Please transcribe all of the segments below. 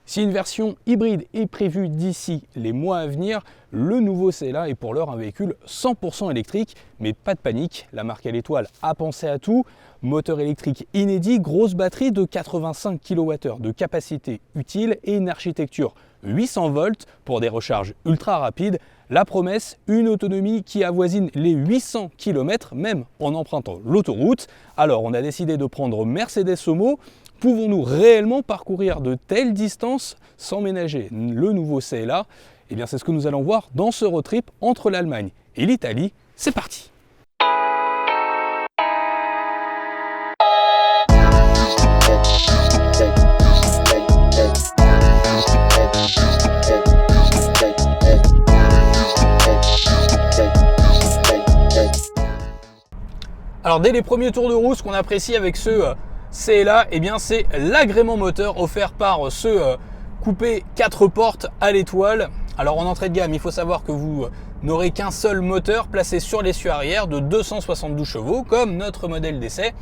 Si une version hybride est prévue d'ici les mois à venir, le nouveau CLA est pour l'heure un véhicule 100% électrique, mais pas de panique, la marque à l'étoile a pensé à tout. Moteur électrique inédit, grosse batterie de 85 kWh de capacité utile et une architecture 800 volts pour des recharges ultra rapides. La promesse, une autonomie qui avoisine les 800 km même en empruntant l'autoroute. Alors on a décidé de prendre Mercedes au mot. Pouvons-nous réellement parcourir de telles distances sans ménager le nouveau CLA? Eh bien c'est ce que nous allons voir dans ce road trip entre l'Allemagne et l'Italie. C'est parti! Alors dès les premiers tours de roue, ce qu'on apprécie avec ce CLA, eh bien c'est l'agrément moteur offert par ce coupé 4 portes à l'étoile. Alors en entrée de gamme, il faut savoir que vous n'aurez qu'un seul moteur placé sur l'essieu arrière de 272 chevaux, comme notre modèle d'essai,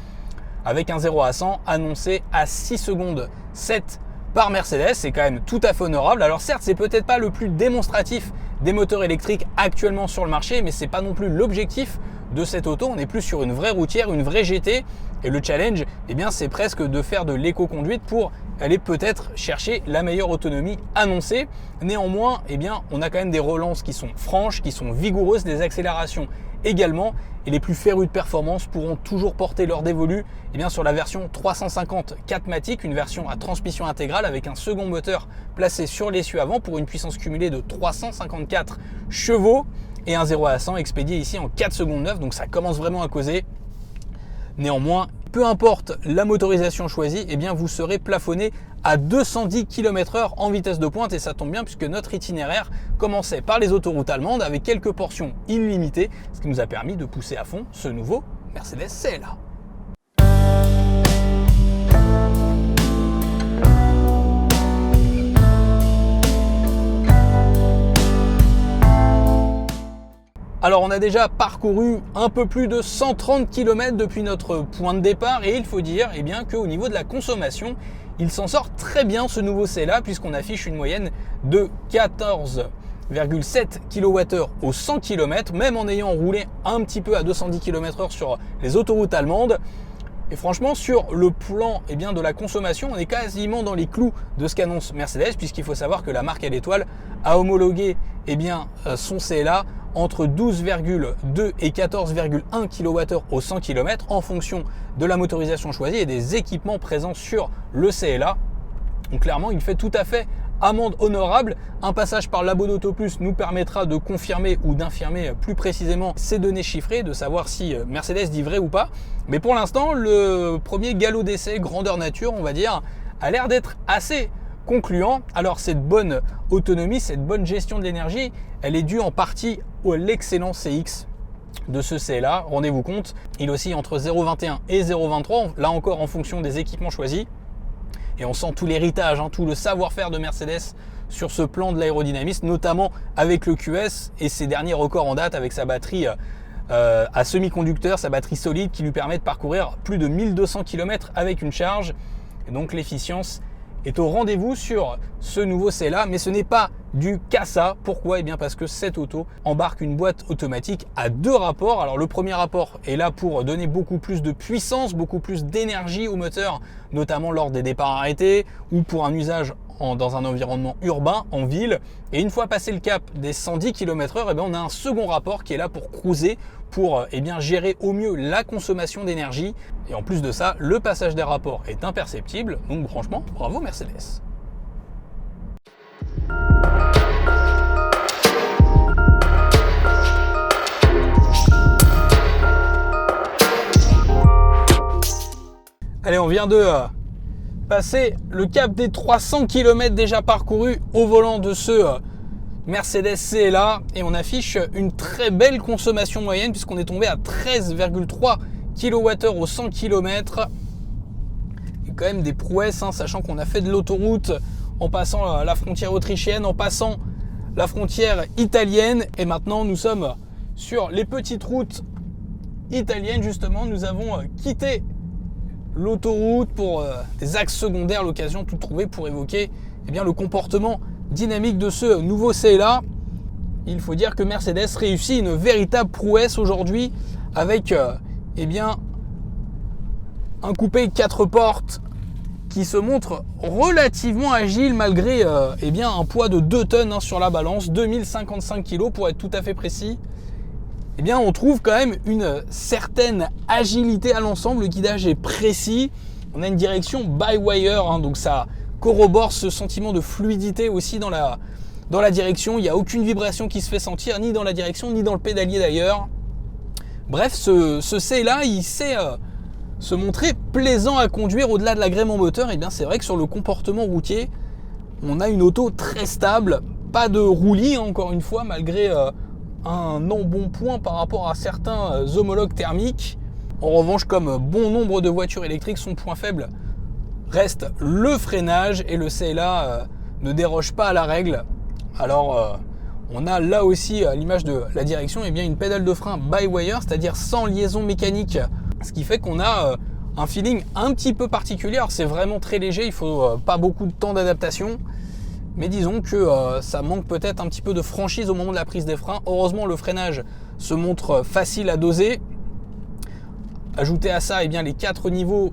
avec un 0 à 100 annoncé à 6 secondes 7 par Mercedes. C'est quand même tout à fait honorable. Alors certes, c'est peut-être pas le plus démonstratif des moteurs électriques actuellement sur le marché, mais c'est pas non plus l'objectif de cette auto. On est plus sur une vraie routière, une vraie GT, et le challenge, eh bien, c'est presque de faire de l'éco-conduite pour aller peut-être chercher la meilleure autonomie annoncée. Néanmoins, eh bien, on a quand même des relances qui sont franches, qui sont vigoureuses, des accélérations également, et les plus férus de performance pourront toujours porter leur dévolu eh bien, sur la version 350 4MATIC, une version à transmission intégrale avec un second moteur placé sur l'essieu avant pour une puissance cumulée de 354 chevaux et un 0 à 100 expédié ici en 4 secondes 9, donc ça commence vraiment à causer. Néanmoins, peu importe la motorisation choisie, eh bien vous serez plafonné à 210 km/h en vitesse de pointe, et ça tombe bien puisque notre itinéraire commençait par les autoroutes allemandes avec quelques portions illimitées, ce qui nous a permis de pousser à fond ce nouveau Mercedes CLA. Alors on a déjà parcouru un peu plus de 130 km depuis notre point de départ, et il faut dire eh bien, qu'au niveau de la consommation, il s'en sort très bien ce nouveau CLA, puisqu'on affiche une moyenne de 14,7 kWh au 100 km, même en ayant roulé un petit peu à 210 km/h sur les autoroutes allemandes. Et franchement, sur le plan eh bien, de la consommation, on est quasiment dans les clous de ce qu'annonce Mercedes, puisqu'il faut savoir que la marque à l'étoile a homologué eh bien, son CLA entre 12,2 et 14,1 kWh au 100 km en fonction de la motorisation choisie et des équipements présents sur le CLA. Donc clairement, il fait tout à fait amende honorable. Un passage par Labo d'Auto Plus nous permettra de confirmer ou d'infirmer plus précisément ces données chiffrées, de savoir si Mercedes dit vrai ou pas. Mais pour l'instant, le premier galop d'essai grandeur nature, on va dire, a l'air d'être assez concluant. Alors cette bonne autonomie, cette bonne gestion de l'énergie, elle est due en partie à l'excellent CX de ce CLA. Rendez-vous compte, il oscille entre 0,21 et 0,23, là encore en fonction des équipements choisis. Et on sent tout l'héritage, tout le savoir-faire de Mercedes sur ce plan de l'aérodynamisme, notamment avec le QS et ses derniers records en date avec sa batterie à semi-conducteur, sa batterie solide qui lui permet de parcourir plus de 1200 km avec une charge. Et donc l'efficience est au rendez-vous sur ce nouveau CLA, mais ce n'est pas du CASA. Pourquoi ? Eh bien parce que cette auto embarque une boîte automatique à 2 rapports. Alors le premier rapport est là pour donner beaucoup plus de puissance, beaucoup plus d'énergie au moteur, notamment lors des départs arrêtés ou pour un usage dans un environnement urbain, en ville. Et une fois passé le cap des 110 km/h, eh bien on a un second rapport qui est là pour cruiser, pour eh bien, gérer au mieux la consommation d'énergie. Et en plus de ça, le passage des rapports est imperceptible. Donc franchement, bravo Mercedes. Allez, on vient de passer le cap des 300 km déjà parcourus au volant de ce Mercedes CLA, et on affiche une très belle consommation moyenne puisqu'on est tombé à 13,3 kWh au 100 km. Et quand même des prouesses, sachant qu'on a fait de l'autoroute en passant la frontière autrichienne, en passant la frontière italienne, et maintenant nous sommes sur les petites routes italiennes. Justement, nous avons quitté l'autoroute pour des axes secondaires, l'occasion de tout trouver pour évoquer eh bien, le comportement dynamique de ce nouveau CLA. Il faut dire que Mercedes réussit une véritable prouesse aujourd'hui avec eh bien, un coupé 4 portes qui se montre relativement agile malgré eh bien, un poids de 2 tonnes sur la balance, 2055 kg pour être tout à fait précis. Eh bien, on trouve quand même une certaine agilité à l'ensemble, le guidage est précis, on a une direction by-wire, donc ça corrobore ce sentiment de fluidité aussi dans la direction, il n'y a aucune vibration qui se fait sentir, ni dans la direction, ni dans le pédalier d'ailleurs. Bref, ce C-là, il sait se montrer plaisant à conduire au-delà de l'agrément moteur. Et bien c'est vrai que sur le comportement routier, on a une auto très stable, pas de roulis encore une fois, malgré un embonpoint par rapport à certains homologues thermiques. En revanche, comme bon nombre de voitures électriques, son point faible reste le freinage et le CLA ne déroge pas à la règle. Alors on a là aussi à l'image de la direction eh bien une pédale de frein by-wire, c'est-à-dire sans liaison mécanique, ce qui fait qu'on a un feeling un petit peu particulier. Alors c'est vraiment très léger, il faut pas beaucoup de temps d'adaptation, mais disons que ça manque peut-être un petit peu de franchise au moment de la prise des freins. Heureusement le freinage se montre facile à doser. Ajoutez à ça eh bien, les 4 niveaux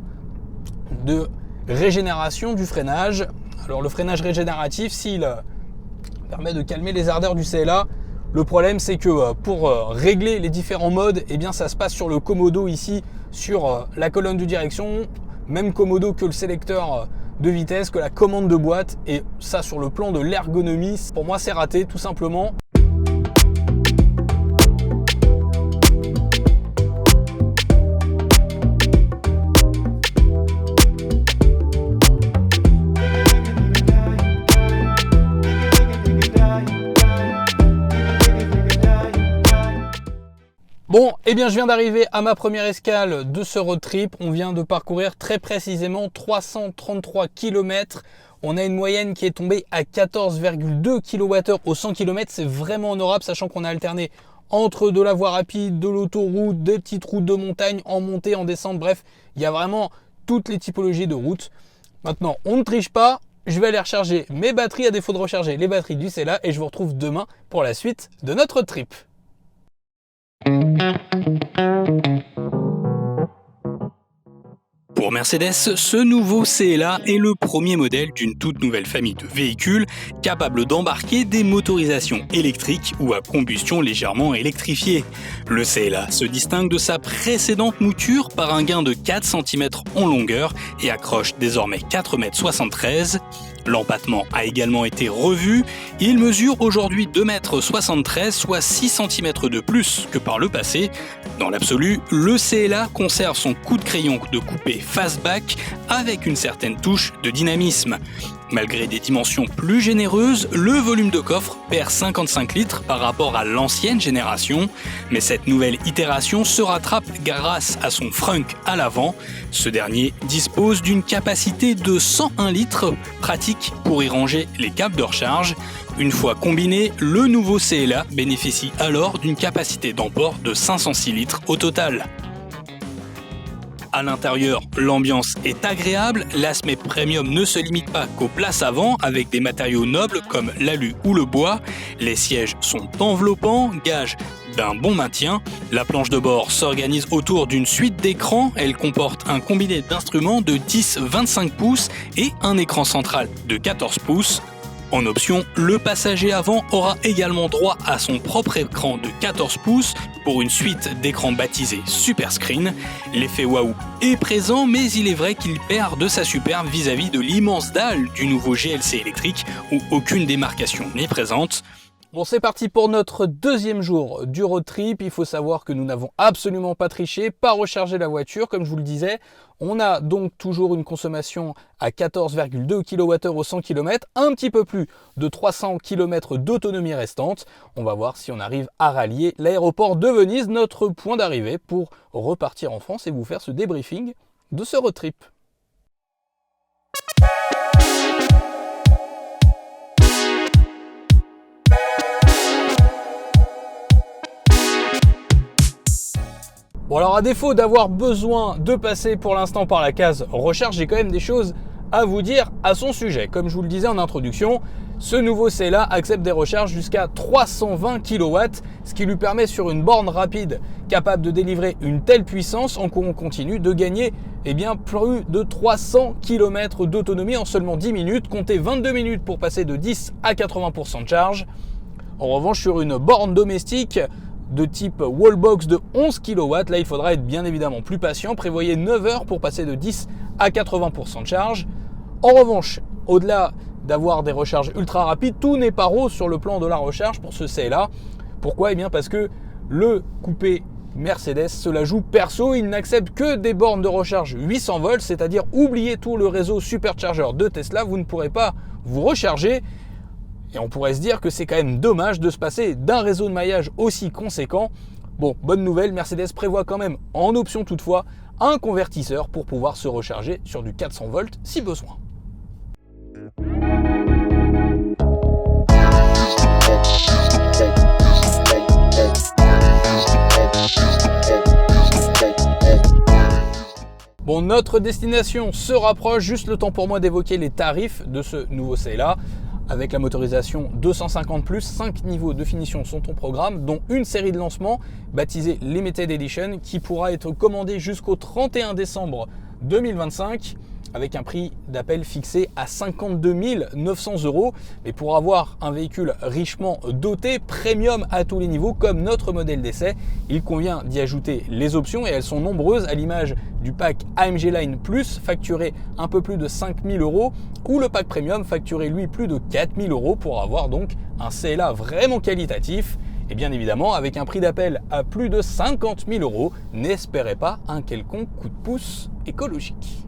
de régénération du freinage. Alors le freinage régénératif, s'il permet de calmer les ardeurs du CLA, le problème c'est que pour régler les différents modes, eh bien, ça se passe sur le commodo ici, sur la colonne de direction, même commodo que le sélecteur de vitesse, que la commande de boîte, et ça sur le plan de l'ergonomie, pour moi c'est raté tout simplement. Bon, eh bien je viens d'arriver à ma première escale de ce road trip. On vient de parcourir très précisément 333 km. On a une moyenne qui est tombée à 14,2 kWh au 100 km. C'est vraiment honorable, sachant qu'on a alterné entre de la voie rapide, de l'autoroute, des petites routes de montagne, en montée, en descente. Bref, il y a vraiment toutes les typologies de routes. Maintenant, on ne triche pas. Je vais aller recharger mes batteries à défaut de recharger les batteries du CLA et je vous retrouve demain pour la suite de notre trip. Pour Mercedes, ce nouveau CLA est le premier modèle d'une toute nouvelle famille de véhicules capables d'embarquer des motorisations électriques ou à combustion légèrement électrifiées. Le CLA se distingue de sa précédente mouture par un gain de 4 cm en longueur et accroche désormais 4,73 m. L'empattement a également été revu, il mesure aujourd'hui 2,73 m, soit 6 cm de plus que par le passé. Dans l'absolu, le CLA conserve son coup de crayon de coupé fastback avec une certaine touche de dynamisme. Malgré des dimensions plus généreuses, le volume de coffre perd 55 litres par rapport à l'ancienne génération, mais cette nouvelle itération se rattrape grâce à son frunk à l'avant. Ce dernier dispose d'une capacité de 101 litres, pratique pour y ranger les câbles de recharge. Une fois combiné, le nouveau CLA bénéficie alors d'une capacité d'emport de 506 litres au total. À l'intérieur, l'ambiance est agréable, l'Asme Premium ne se limite pas qu'aux places avant avec des matériaux nobles comme l'alu ou le bois. Les sièges sont enveloppants, gage d'un bon maintien. La planche de bord s'organise autour d'une suite d'écrans. Elle comporte un combiné d'instruments de 10-25 pouces et un écran central de 14 pouces. En option, le passager avant aura également droit à son propre écran de 14 pouces pour une suite d'écrans baptisés Super Screen. L'effet waouh est présent, mais il est vrai qu'il perd de sa superbe vis-à-vis de l'immense dalle du nouveau GLC électrique où aucune démarcation n'est présente. Bon, c'est parti pour notre deuxième jour du road trip. Il faut savoir que nous n'avons absolument pas triché, pas rechargé la voiture, comme je vous le disais. On a donc toujours une consommation à 14,2 kWh au 100 km, un petit peu plus de 300 km d'autonomie restante. On va voir si on arrive à rallier l'aéroport de Venise, notre point d'arrivée, pour repartir en France et vous faire ce débriefing de ce road trip. Bon alors à défaut d'avoir besoin de passer pour l'instant par la case recharge, j'ai quand même des choses à vous dire à son sujet. Comme je vous le disais en introduction, ce nouveau CLA accepte des recharges jusqu'à 320 kW, ce qui lui permet sur une borne rapide capable de délivrer une telle puissance en courant continu de gagner plus de 300 km d'autonomie en seulement 10 minutes, comptez 22 minutes pour passer de 10 à 80% de charge. En revanche, sur une borne domestique de type wallbox de 11 kW, là il faudra être bien évidemment plus patient, prévoyez 9 heures pour passer de 10 à 80% de charge. En revanche, au-delà d'avoir des recharges ultra rapides, tout n'est pas rose sur le plan de la recharge pour ce CLA. Pourquoi ? Parce que le coupé Mercedes se la joue perso, il n'accepte que des bornes de recharge 800 volts, c'est-à-dire oubliez tout le réseau supercharger de Tesla, vous ne pourrez pas vous recharger. Et on pourrait se dire que c'est quand même dommage de se passer d'un réseau de maillage aussi conséquent. Bon, bonne nouvelle, Mercedes prévoit quand même, en option toutefois, un convertisseur pour pouvoir se recharger sur du 400 volts si besoin. Bon, notre destination se rapproche, juste le temps pour moi d'évoquer les tarifs de ce nouveau CLA. Avec la motorisation 250+, 5 niveaux de finition sont au programme, dont une série de lancement baptisée Limited Edition qui pourra être commandée jusqu'au 31 décembre 2025 avec un prix d'appel fixé à 52 900 €. Mais pour avoir un véhicule richement doté, premium à tous les niveaux, comme notre modèle d'essai, il convient d'y ajouter les options et elles sont nombreuses à l'image du pack AMG Line Plus facturé un peu plus de 5 000 € ou le pack Premium facturé lui plus de 4 000 € pour avoir donc un CLA vraiment qualitatif. Et bien évidemment, avec un prix d'appel à plus de 50 000 €, n'espérez pas un quelconque coup de pouce écologique.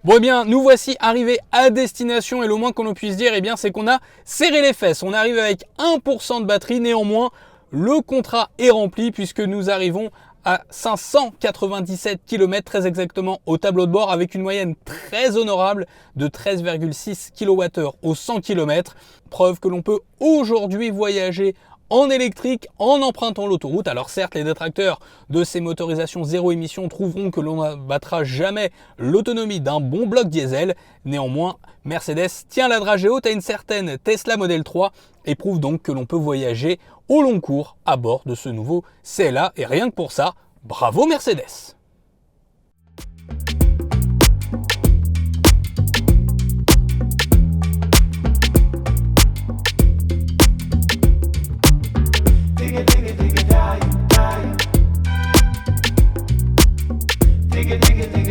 Bon, nous voici arrivés à destination et le moins qu'on puisse dire, c'est qu'on a serré les fesses. On arrive avec 1% de batterie, néanmoins, le contrat est rempli puisque nous arrivons à 597 km très exactement au tableau de bord avec une moyenne très honorable de 13,6 kWh au 100 km. Preuve que l'on peut aujourd'hui voyager en électrique en empruntant l'autoroute. Alors certes, les détracteurs de ces motorisations zéro émission trouveront que l'on n'abattra jamais l'autonomie d'un bon bloc diesel. Néanmoins, Mercedes tient la dragée haute à une certaine Tesla Model 3 et prouve donc que l'on peut voyager au long cours à bord de ce nouveau CLA. Et rien que pour ça, bravo Mercedes! Digga, digga, digga,